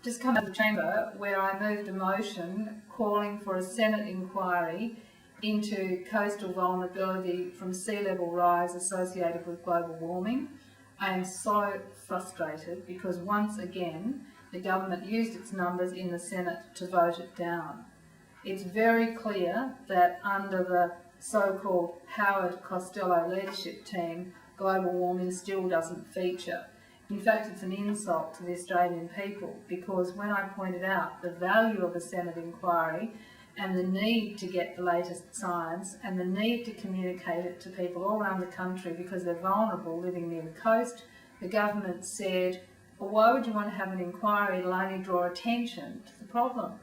just come out of the chamber where I moved a motion calling for a Senate inquiry into coastal vulnerability from sea level rise associated with global warming. I am so frustrated because once again the government used its numbers in the Senate to vote it down. It's very clear that under the so-called Howard Costello leadership team, global warming still doesn't feature. In fact, it's an insult to the Australian people, because when I pointed out the value of a Senate inquiry and the need to get the latest science and the need to communicate it to people all around the country because they're vulnerable living near the coast, the government said, well, why would you want to have an inquiry? It'll only draw attention to the problem.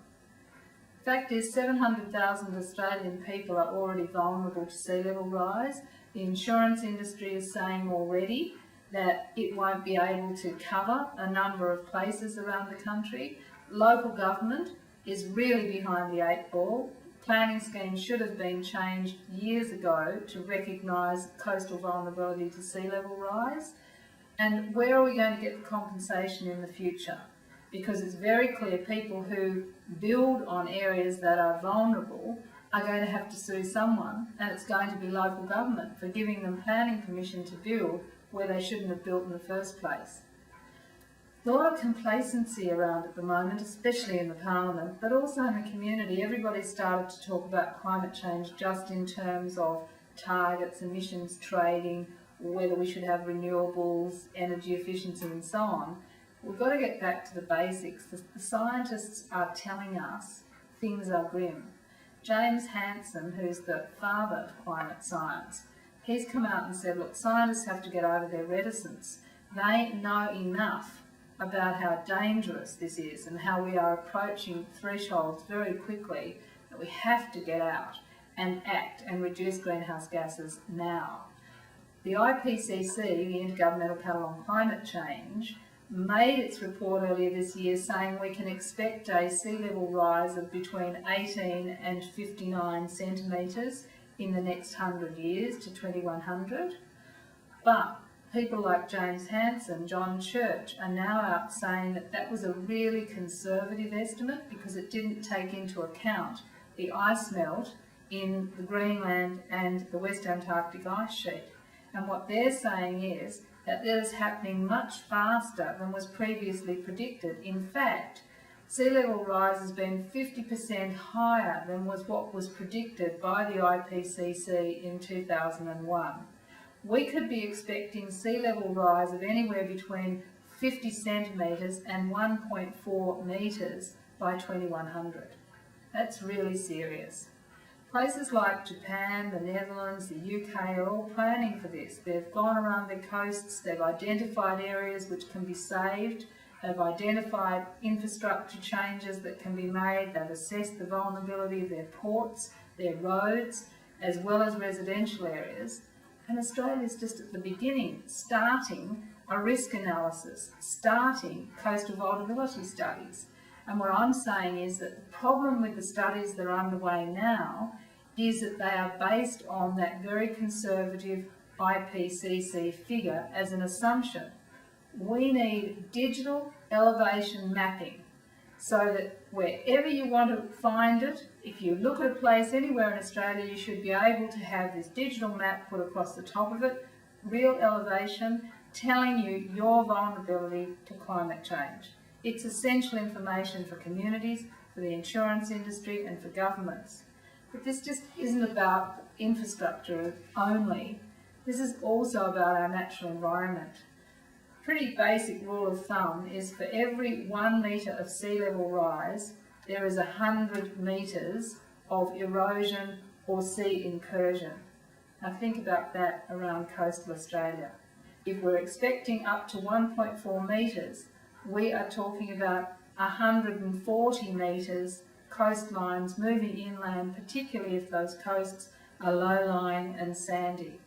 The fact is 700,000 Australian people are already vulnerable to sea level rise. The insurance industry is saying already that it won't be able to cover a number of places around the country. Local government is really behind the eight ball. Planning schemes should have been changed years ago to recognise coastal vulnerability to sea level rise. And where are we going to get the compensation in the future? Because it's very clear people who build on areas that are vulnerable are going to have to sue someone, and it's going to be local government for giving them planning permission to build where they shouldn't have built in the first place. There's a lot of complacency around at the moment, especially in the Parliament, but also in the community. Everybody started to talk about climate change just in terms of targets, emissions trading, whether we should have renewables, energy efficiency and so on. We've got to get back to the basics. The scientists are telling us things are grim. James Hansen, who's the father of climate science, he's come out and said, look, scientists have to get over their reticence. They know enough about how dangerous this is and how we are approaching thresholds very quickly that we have to get out and act and reduce greenhouse gases now. The IPCC, the Intergovernmental Panel on Climate Change, made its report earlier this year saying we can expect a sea level rise of between 18 and 59 centimetres in the next 100 years to 2100. But people like James Hansen, John Church are now out saying that that was a really conservative estimate because it didn't take into account the ice melt in the Greenland and the West Antarctic ice sheet. And what they're saying is that that is happening much faster than was previously predicted. In fact, sea level rise has been 50% higher than what was predicted by the IPCC in 2001. We could be expecting sea level rise of anywhere between 50 centimetres and 1.4 metres by 2100. That's really serious. Places like Japan, the Netherlands, the UK are all planning for this. They've gone around their coasts, they've identified areas which can be saved, they've identified infrastructure changes that can be made, they've assessed the vulnerability of their ports, their roads, as well as residential areas. And Australia's just at the beginning, starting a risk analysis, starting coastal vulnerability studies. And what I'm saying is that the problem with the studies that are underway now is that they are based on that very conservative IPCC figure as an assumption. We need digital elevation mapping so that wherever you want to find it, if you look at a place anywhere in Australia, you should be able to have this digital map put across the top of it, real elevation, telling you your vulnerability to climate change. It's essential information for communities, for the insurance industry and for governments. But this just isn't about infrastructure only. This is also about our natural environment. Pretty basic rule of thumb is for every 1 metre of sea level rise, there is 100 metres of erosion or sea incursion. Now think about that around coastal Australia. If we're expecting up to 1.4 metres, we are talking about 140 metres coastlines moving inland, particularly if those coasts are low-lying and sandy.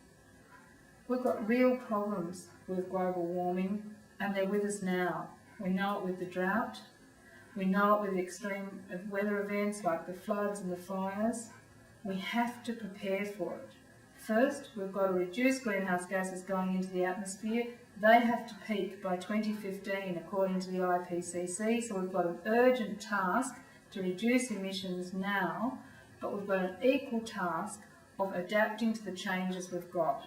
We've got real problems with global warming, and they're with us now. We know it with the drought, we know it with extreme weather events like the floods and the fires. We have to prepare for it. First, we've got to reduce greenhouse gases going into the atmosphere They have to peak by 2015 according to the IPCC, so we've got an urgent task to reduce emissions now, but we've got an equal task of adapting to the changes we've got.